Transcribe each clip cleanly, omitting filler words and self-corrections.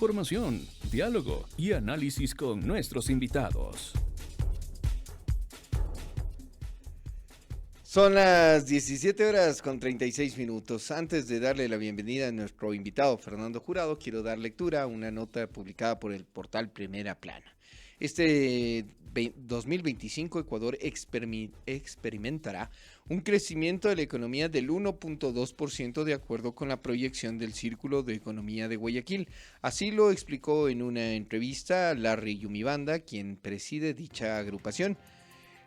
información, diálogo y análisis con nuestros invitados. Son las 17 horas con 36 minutos. Antes de darle la bienvenida a nuestro invitado Fernando Jurado, quiero dar lectura a una nota publicada por el portal Primera Plana. Este 2025 Ecuador experimentará un crecimiento de la economía del 1.2% de acuerdo con la proyección del Círculo de Economía de Guayaquil. Así lo explicó en una entrevista Larry Yumibanda, quien preside dicha agrupación.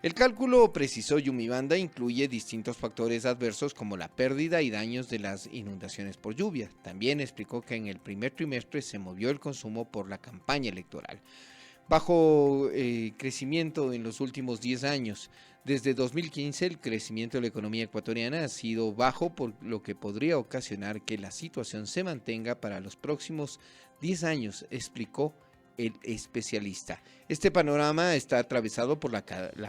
El cálculo, precisó Yumibanda, incluye distintos factores adversos como la pérdida y daños de las inundaciones por lluvia. También explicó que en el primer trimestre se movió el consumo por la campaña electoral. Bajo crecimiento en los últimos 10 años. Desde 2015 el crecimiento de la economía ecuatoriana ha sido bajo, por lo que podría ocasionar que la situación se mantenga para los próximos 10 años, explicó el especialista. Este panorama está atravesado por la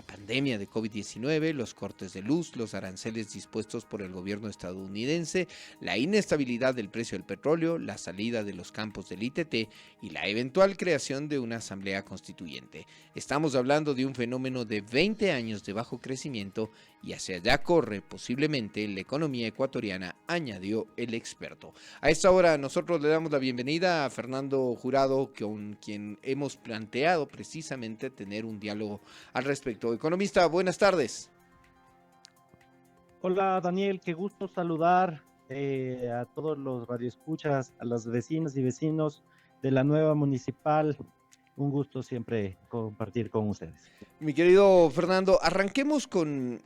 pandemia de COVID-19, los cortes de luz, los aranceles dispuestos por el gobierno estadounidense, la inestabilidad del precio del petróleo, la salida de los campos del ITT y la eventual creación de una asamblea constituyente. Estamos hablando de un fenómeno de 20 años de bajo crecimiento y hacia allá corre posiblemente la economía ecuatoriana, añadió el experto. A esta hora nosotros le damos la bienvenida a Fernando Jurado, con quien hemos planteado precisamente tener un diálogo al respecto. Economista, buenas tardes. Hola Daniel, qué gusto saludar a todos los radioescuchas, a las vecinas y vecinos de la nueva municipal. Un gusto siempre compartir con ustedes. Mi querido Fernando, arranquemos con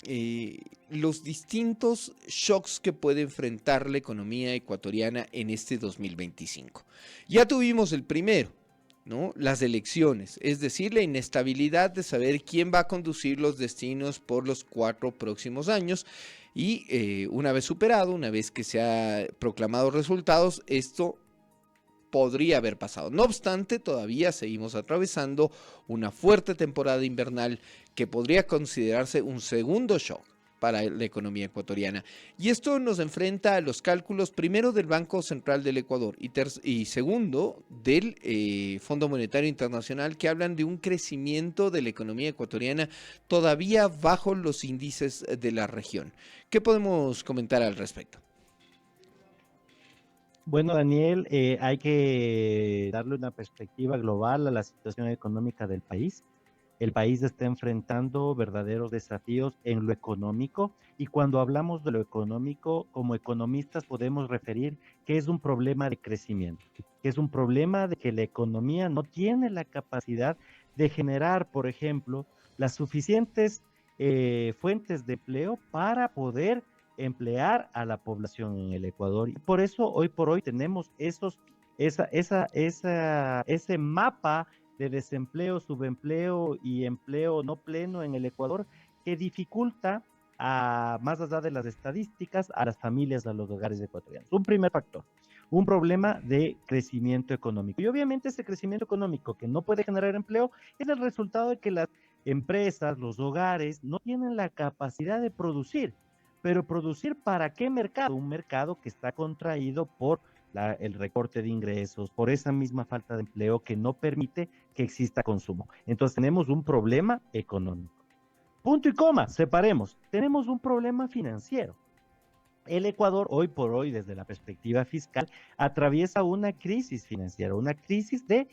los distintos shocks que puede enfrentar la economía ecuatoriana en este 2025. Ya tuvimos el primero, ¿no? Las elecciones, es decir, la inestabilidad de saber quién va a conducir los destinos por los 4 próximos años y una vez superado, una vez que se han proclamado resultados, esto podría haber pasado. No obstante, todavía seguimos atravesando una fuerte temporada invernal que podría considerarse un segundo shock para la economía ecuatoriana. Y esto nos enfrenta a los cálculos primero del Banco Central del Ecuador y segundo del Fondo Monetario Internacional, que hablan de un crecimiento de la economía ecuatoriana todavía bajo los índices de la región. ¿Qué podemos comentar al respecto? Bueno, Daniel, hay que darle una perspectiva global a la situación económica del país. El país está enfrentando verdaderos desafíos en lo económico y cuando hablamos de lo económico, como economistas podemos referir que es un problema de crecimiento, que es un problema de que la economía no tiene la capacidad de generar, por ejemplo, las suficientes fuentes de empleo para poder emplear a la población en el Ecuador. Y por eso hoy por hoy tenemos ese mapa de desempleo, subempleo y empleo no pleno en el Ecuador que dificulta, más allá de las estadísticas, a las familias, a los hogares ecuatorianos. Un primer factor, un problema de crecimiento económico. Y obviamente ese crecimiento económico que no puede generar empleo es el resultado de que las empresas, los hogares, no tienen la capacidad de producir. Pero producir ¿para qué mercado? Un mercado que está contraído por el recorte de ingresos, por esa misma falta de empleo que no permite que exista consumo. Entonces tenemos un problema económico. Punto y coma, separemos. Tenemos un problema financiero. El Ecuador, hoy por hoy, desde la perspectiva fiscal, atraviesa una crisis financiera, una crisis de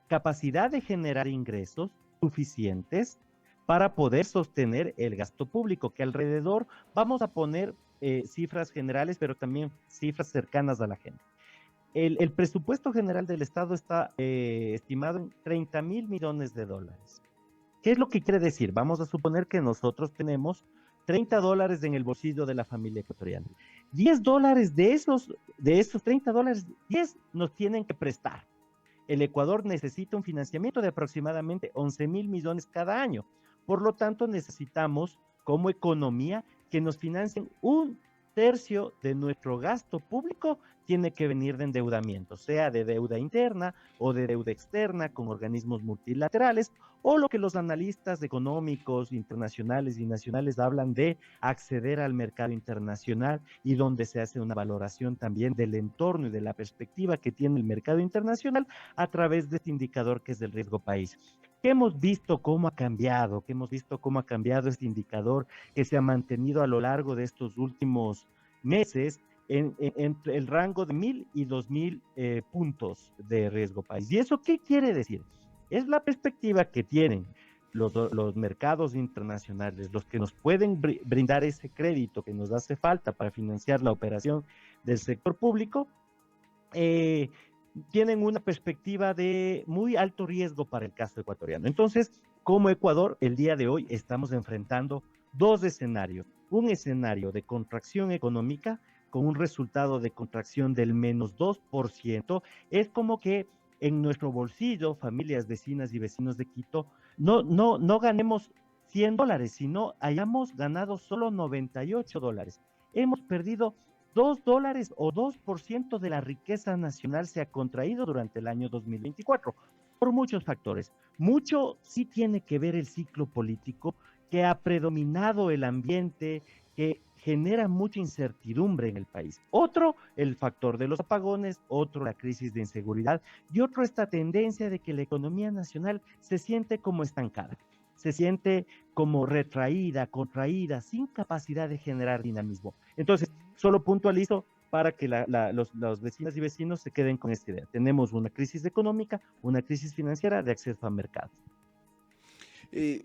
capacidad de generar ingresos suficientes para poder sostener el gasto público, que alrededor, vamos a poner cifras generales, pero también cifras cercanas a la gente. El presupuesto general del Estado está estimado en 30 mil millones de dólares. ¿Qué es lo que quiere decir? Vamos a suponer que nosotros tenemos $30 en el bolsillo de la familia ecuatoriana. $10 de esos 30 dólares, 10 nos tienen que prestar. El Ecuador necesita un financiamiento de aproximadamente 11 mil millones cada año. Por lo tanto, necesitamos como economía que nos financien un 1/3 de nuestro gasto público tiene que venir de endeudamiento, sea de deuda interna o de deuda externa con organismos multilaterales, o lo que los analistas económicos internacionales y nacionales hablan de acceder al mercado internacional, y donde se hace una valoración también del entorno y de la perspectiva que tiene el mercado internacional a través de este indicador que es del riesgo país. Que hemos visto cómo ha cambiado, este indicador que se ha mantenido a lo largo de estos últimos meses entre el rango de 1.000 y 2.000 puntos de riesgo país. ¿Y eso qué quiere decir? Es la perspectiva que tienen los mercados internacionales, los que nos pueden brindar ese crédito que nos hace falta para financiar la operación del sector público, tienen una perspectiva de muy alto riesgo para el caso ecuatoriano. Entonces, como Ecuador, el día de hoy estamos enfrentando dos escenarios. Un escenario de contracción económica con un resultado de contracción del -2%. Es como que en nuestro bolsillo, familias, vecinas y vecinos de Quito, no ganemos $100, sino hayamos ganado solo $98. Hemos perdido $2 o 2% de la riqueza nacional se ha contraído durante el año 2024 por muchos factores. Mucho sí tiene que ver el ciclo político, que ha predominado el ambiente, que genera mucha incertidumbre en el país. Otro, el factor de los apagones, otro, la crisis de inseguridad, y otro, esta tendencia de que la economía nacional se siente como estancada, se siente como retraída, contraída, sin capacidad de generar dinamismo. Entonces, solo puntualizo para que los vecinas y vecinos se queden con esta idea. Tenemos una crisis económica, una crisis financiera de acceso a mercados.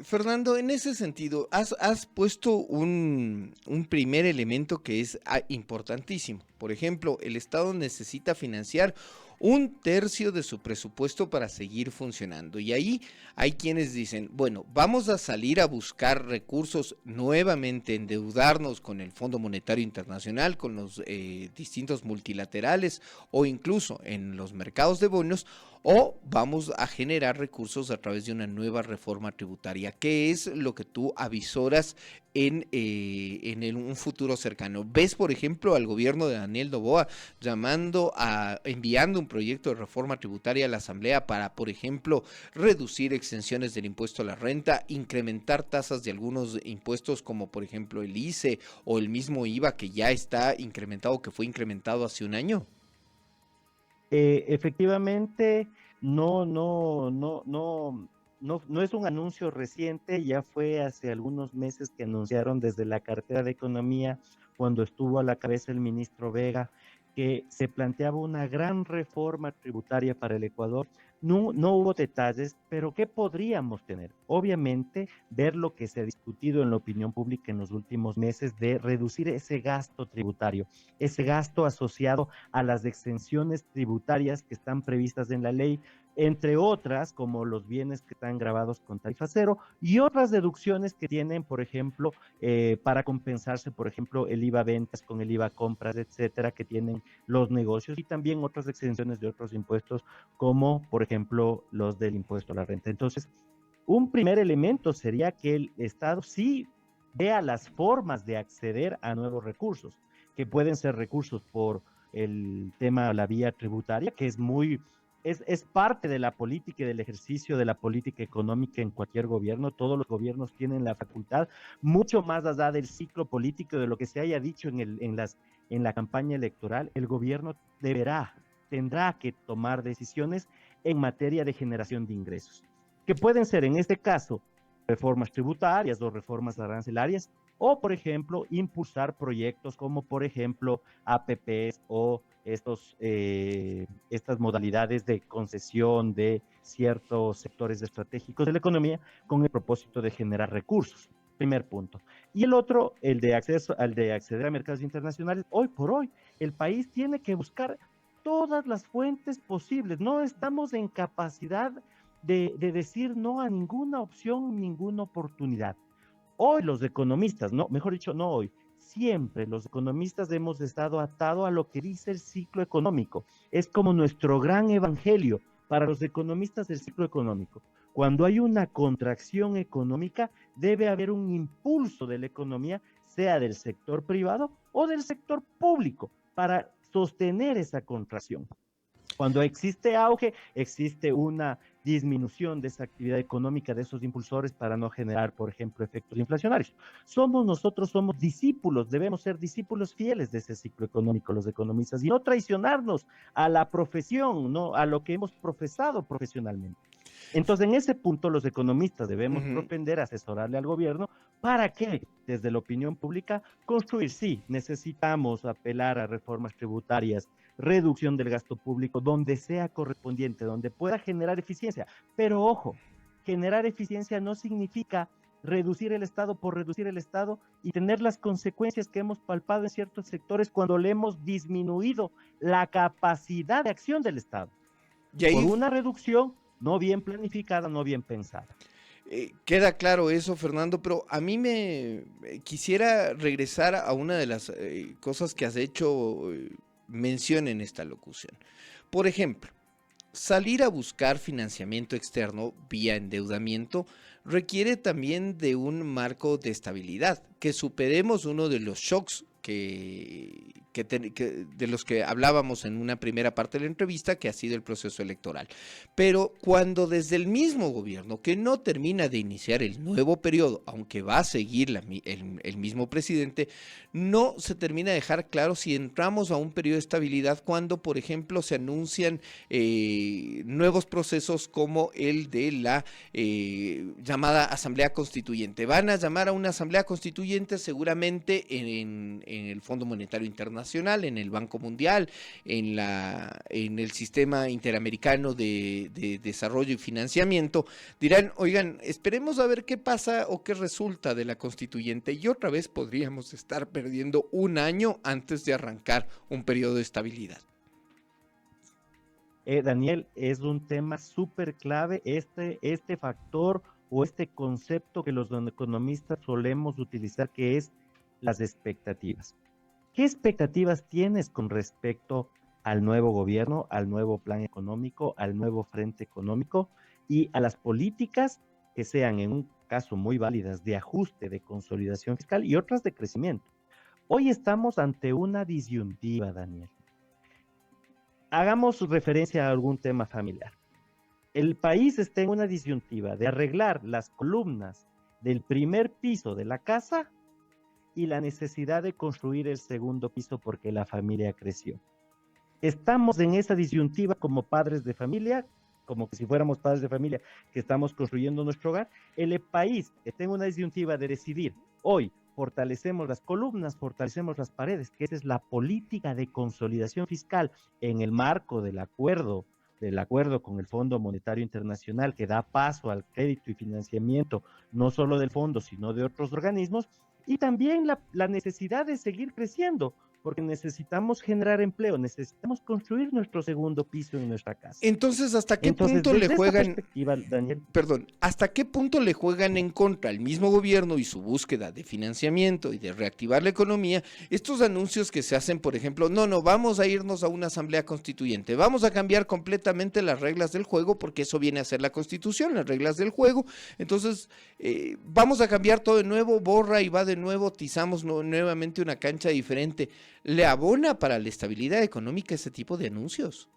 Fernando, en ese sentido, has puesto un primer elemento que es importantísimo. Por ejemplo, el Estado necesita financiar 1/3 de su presupuesto para seguir funcionando. Y ahí hay quienes dicen, bueno, vamos a salir a buscar recursos, nuevamente endeudarnos con el Fondo Monetario Internacional, con los distintos multilaterales o incluso en los mercados de bonos, o vamos a generar recursos a través de una nueva reforma tributaria. ¿Qué es lo que tú avisoras en un futuro cercano? ¿Ves, por ejemplo, al gobierno de Daniel Noboa enviando un proyecto de reforma tributaria a la Asamblea para, por ejemplo, reducir exenciones del impuesto a la renta, incrementar tasas de algunos impuestos como, por ejemplo, el ICE o el mismo IVA que ya está incrementado, que fue incrementado hace un año? Efectivamente, no es un anuncio reciente, ya fue hace algunos meses que anunciaron desde la cartera de Economía, cuando estuvo a la cabeza el ministro Vega, que se planteaba una gran reforma tributaria para el Ecuador. No hubo detalles, pero ¿qué podríamos tener? Obviamente, ver lo que se ha discutido en la opinión pública en los últimos meses de reducir ese gasto tributario, ese gasto asociado a las exenciones tributarias que están previstas en la ley, entre otras, como los bienes que están gravados con tarifa cero y otras deducciones que tienen, por ejemplo, para compensarse, por ejemplo, el IVA ventas con el IVA compras, etcétera, que tienen los negocios, y también otras exenciones de otros impuestos, como, por ejemplo, los del impuesto a la renta. Entonces, un primer elemento sería que el Estado sí vea las formas de acceder a nuevos recursos, que pueden ser recursos por el tema, la vía tributaria, que es parte de la política y del ejercicio de la política económica en cualquier gobierno. Todos los gobiernos tienen la facultad, mucho más allá del ciclo político, de lo que se haya dicho en la campaña electoral. El gobierno tendrá que tomar decisiones en materia de generación de ingresos, que pueden ser, en este caso, reformas tributarias o reformas arancelarias, o, por ejemplo, impulsar proyectos como, por ejemplo, APPs o estas modalidades de concesión de ciertos sectores estratégicos de la economía con el propósito de generar recursos. Primer punto. Y el otro, el de acceder a mercados internacionales. Hoy por hoy, el país tiene que buscar todas las fuentes posibles. No estamos en capacidad de decir no a ninguna opción, ninguna oportunidad. Hoy los economistas, mejor dicho, no hoy, siempre los economistas hemos estado atados a lo que dice el ciclo económico. Es como nuestro gran evangelio para los economistas del ciclo económico. Cuando hay una contracción económica, debe haber un impulso de la economía sea del sector privado o del sector público, para sostener esa contracción. Cuando existe auge, existe una disminución de esa actividad económica, de esos impulsores para no generar, por ejemplo, efectos inflacionarios. Nosotros somos discípulos, debemos ser discípulos fieles de ese ciclo económico, los economistas, y no traicionarnos a la profesión, ¿no? A lo que hemos profesado profesionalmente. Entonces, en ese punto, los economistas debemos propender a asesorarle al gobierno para que, desde la opinión pública, construir, sí, necesitamos apelar a reformas tributarias, reducción del gasto público, donde sea correspondiente, donde pueda generar eficiencia. Pero ojo, generar eficiencia no significa reducir el Estado por reducir el Estado y tener las consecuencias que hemos palpado en ciertos sectores cuando le hemos disminuido la capacidad de acción del Estado. Por una reducción no bien planificada, no bien pensada. Queda claro eso, Fernando, pero a mí me quisiera regresar a una de las cosas que has hecho mención en esta locución. Por ejemplo, salir a buscar financiamiento externo vía endeudamiento requiere también de un marco de estabilidad, que superemos uno de los shocks de los que hablábamos en una primera parte de la entrevista, que ha sido el proceso electoral. Pero cuando desde el mismo gobierno, que no termina de iniciar el nuevo periodo, aunque va a seguir el mismo presidente, no se termina de dejar claro si entramos a un periodo de estabilidad cuando, por ejemplo, se anuncian nuevos procesos como el de la llamada Asamblea Constituyente. Van a llamar a una Asamblea Constituyente seguramente en el Fondo Monetario Internacional, en el Banco Mundial, en el Sistema Interamericano de Desarrollo y Financiamiento. Dirán, oigan, esperemos a ver qué pasa o qué resulta de la Constituyente, y otra vez podríamos estar perdiendo un año antes de arrancar un periodo de estabilidad. Daniel, es un tema súper clave este factor o este concepto que los economistas solemos utilizar, que es las expectativas. ¿Qué expectativas tienes con respecto al nuevo gobierno, al nuevo plan económico, al nuevo frente económico y a las políticas que sean, en un caso, muy válidas de ajuste, de consolidación fiscal y otras de crecimiento? Hoy estamos ante una disyuntiva, Daniel. Hagamos referencia a algún tema familiar. El país está en una disyuntiva de arreglar las columnas del primer piso de la casa y la necesidad de construir el segundo piso porque la familia creció. Estamos en esa disyuntiva como padres de familia, como que si fuéramos padres de familia que estamos construyendo nuestro hogar. El país está en una disyuntiva de decidir, hoy fortalecemos las columnas, fortalecemos las paredes, que esa es la política de consolidación fiscal en el marco del acuerdo con el Fondo Monetario Internacional, que da paso al crédito y financiamiento, no solo del fondo, sino de otros organismos, y también la necesidad de seguir creciendo, porque necesitamos generar empleo, necesitamos construir nuestro segundo piso en nuestra casa. Entonces, ¿hasta qué punto le juegan, Daniel? Perdón, hasta qué punto le juegan en contra el mismo gobierno y su búsqueda de financiamiento y de reactivar la economía, estos anuncios que se hacen, por ejemplo, no, vamos a irnos a una asamblea constituyente, vamos a cambiar completamente las reglas del juego, porque eso viene a ser la Constitución, las reglas del juego, entonces vamos a cambiar todo de nuevo, borra y va de nuevo, tizamos nuevamente una cancha diferente? ¿Le abona para la estabilidad económica ese tipo de anuncios?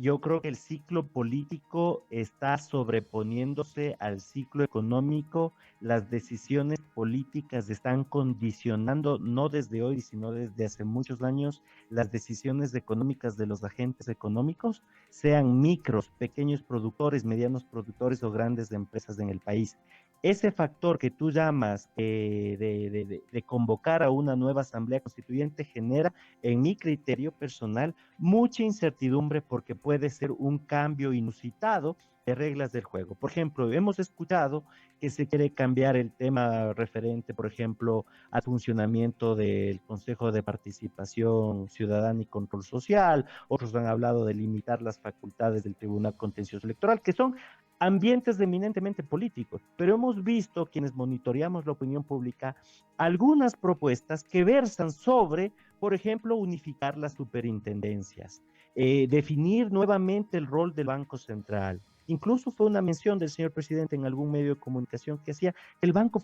Yo creo que el ciclo político está sobreponiéndose al ciclo económico. Las decisiones políticas están condicionando, no desde hoy, sino desde hace muchos años, las decisiones económicas de los agentes económicos, sean micros, pequeños productores, medianos productores o grandes empresas en el país. Ese factor que tú llamas de convocar a una nueva asamblea constituyente genera, en mi criterio personal, mucha incertidumbre, porque puede ser un cambio inusitado de reglas del juego. Por ejemplo, hemos escuchado que se quiere cambiar el tema referente, por ejemplo, al funcionamiento del Consejo de Participación Ciudadana y Control Social. Otros han hablado de limitar las facultades del Tribunal Contencioso Electoral, que son ambientes eminentemente políticos, pero hemos visto, quienes monitoreamos la opinión pública, algunas propuestas que versan sobre, por ejemplo, unificar las superintendencias, definir nuevamente el rol del Banco Central, Incluso fue una mención del señor presidente en algún medio de comunicación que decía que el Banco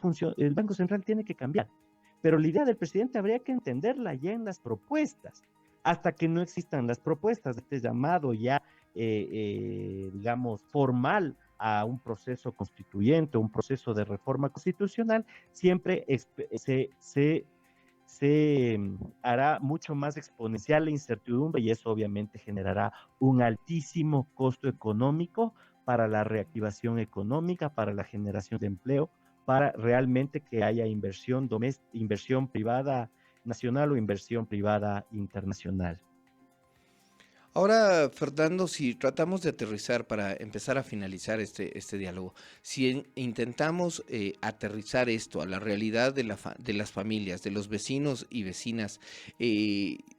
Central tiene que cambiar. Pero la idea del presidente habría que entenderla ya en las propuestas. Hasta que no existan las propuestas de este llamado ya, digamos, formal a un proceso constituyente, un proceso de reforma constitucional, siempre se hará mucho más exponencial la incertidumbre y eso obviamente generará un altísimo costo económico para la reactivación económica, para la generación de empleo, para realmente que haya inversión privada nacional o inversión privada internacional. Ahora, Fernando, si tratamos de aterrizar para empezar a finalizar este diálogo, si intentamos aterrizar esto a la realidad de las familias, de los vecinos y vecinas,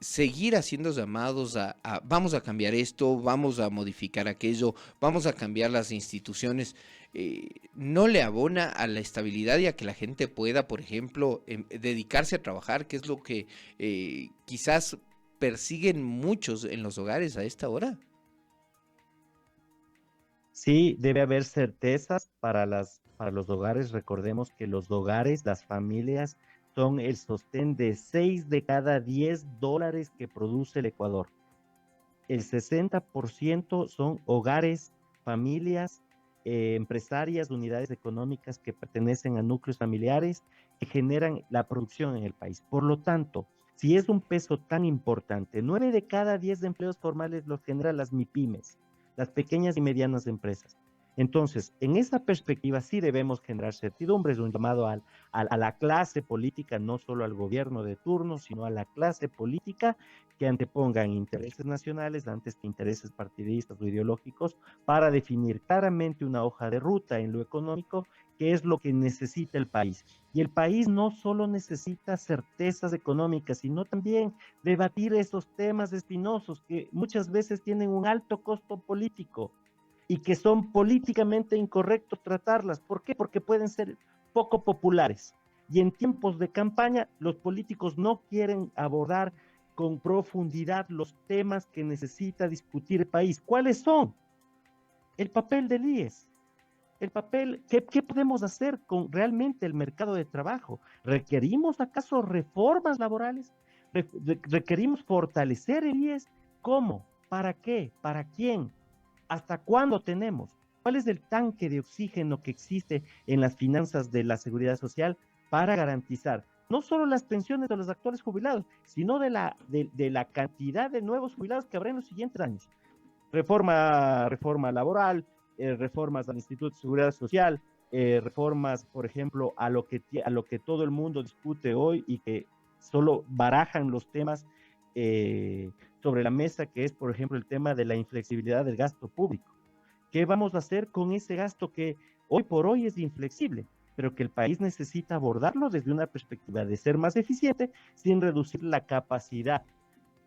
seguir haciendo llamados vamos a cambiar esto, vamos a modificar aquello, vamos a cambiar las instituciones, no le abona a la estabilidad y a que la gente pueda, por ejemplo, dedicarse a trabajar, que es lo que quizás persiguen muchos en los hogares a esta hora. Sí, debe haber certezas para los hogares. Recordemos que los hogares, las familias, son el sostén de 6 de cada 10 dólares que produce el Ecuador. El 60% son hogares, familias, empresarias, unidades económicas que pertenecen a núcleos familiares que generan la producción en el país. Por lo tanto, si es un peso tan importante, 9 de cada 10 empleos formales los generan las MIPYMES, las pequeñas y medianas empresas. Entonces, en esa perspectiva sí debemos generar certidumbre, es un llamado a la clase política, no solo al gobierno de turno, sino a la clase política que antepongan intereses nacionales antes que intereses partidistas o ideológicos para definir claramente una hoja de ruta en lo económico, que es lo que necesita el país. Y el país no solo necesita certezas económicas, sino también debatir esos temas espinosos que muchas veces tienen un alto costo político y que son políticamente incorrectos tratarlas. ¿Por qué? Porque pueden ser poco populares. Y en tiempos de campaña, los políticos no quieren abordar con profundidad los temas que necesita discutir el país. ¿Cuáles son? El papel del IES. El papel, ¿qué podemos hacer con realmente el mercado de trabajo? ¿Requerimos acaso reformas laborales? ¿Requerimos fortalecer el IES? ¿Cómo? ¿Para qué? ¿Para quién? ¿Hasta cuándo tenemos? ¿Cuál es el tanque de oxígeno que existe en las finanzas de la seguridad social para garantizar no solo las pensiones de los actuales jubilados, sino de la cantidad de nuevos jubilados que habrá en los siguientes años? Reforma laboral, reformas al Instituto de Seguridad Social, reformas, por ejemplo, a lo que todo el mundo discute hoy y que solo barajan los temas sobre la mesa, que es, por ejemplo, el tema de la inflexibilidad del gasto público. ¿Qué vamos a hacer con ese gasto que hoy por hoy es inflexible, pero que el país necesita abordarlo desde una perspectiva de ser más eficiente sin reducir la capacidad,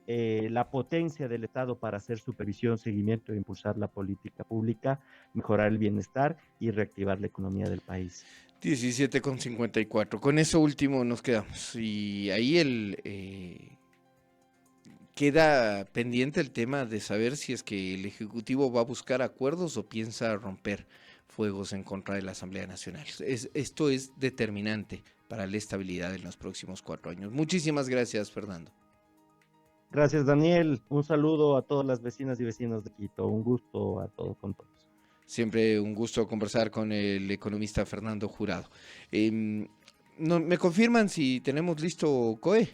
la potencia del Estado para hacer supervisión, seguimiento e impulsar la política pública, mejorar el bienestar y reactivar la economía del país? 17:54. Con eso último nos quedamos. Y ahí queda pendiente el tema de saber si es que el Ejecutivo va a buscar acuerdos o piensa romper fuegos en contra de la Asamblea Nacional. Esto es determinante para la estabilidad en los próximos 4 años. Muchísimas gracias, Fernando. Gracias, Daniel. Un saludo a todas las vecinas y vecinos de Quito. Un gusto a todos con todos. Siempre un gusto conversar con el economista Fernando Jurado. ¿Me confirman si tenemos listo COE?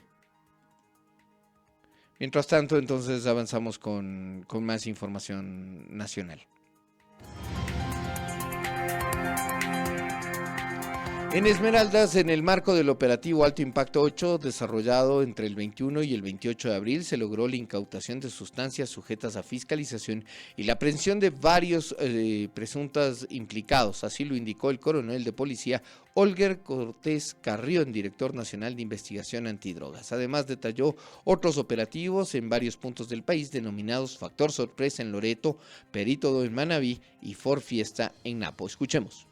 Mientras tanto, entonces avanzamos con más información nacional. En Esmeraldas, en el marco del operativo Alto Impacto 8, desarrollado entre el 21 y el 28 de abril, se logró la incautación de sustancias sujetas a fiscalización y la aprehensión de varios presuntos implicados. Así lo indicó el coronel de policía Olger Cortés Carrión, director nacional de investigación antidrogas. Además, detalló otros operativos en varios puntos del país, denominados Factor Sorpresa en Loreto, Perito en Manabí y For Fiesta en Napo. Escuchemos.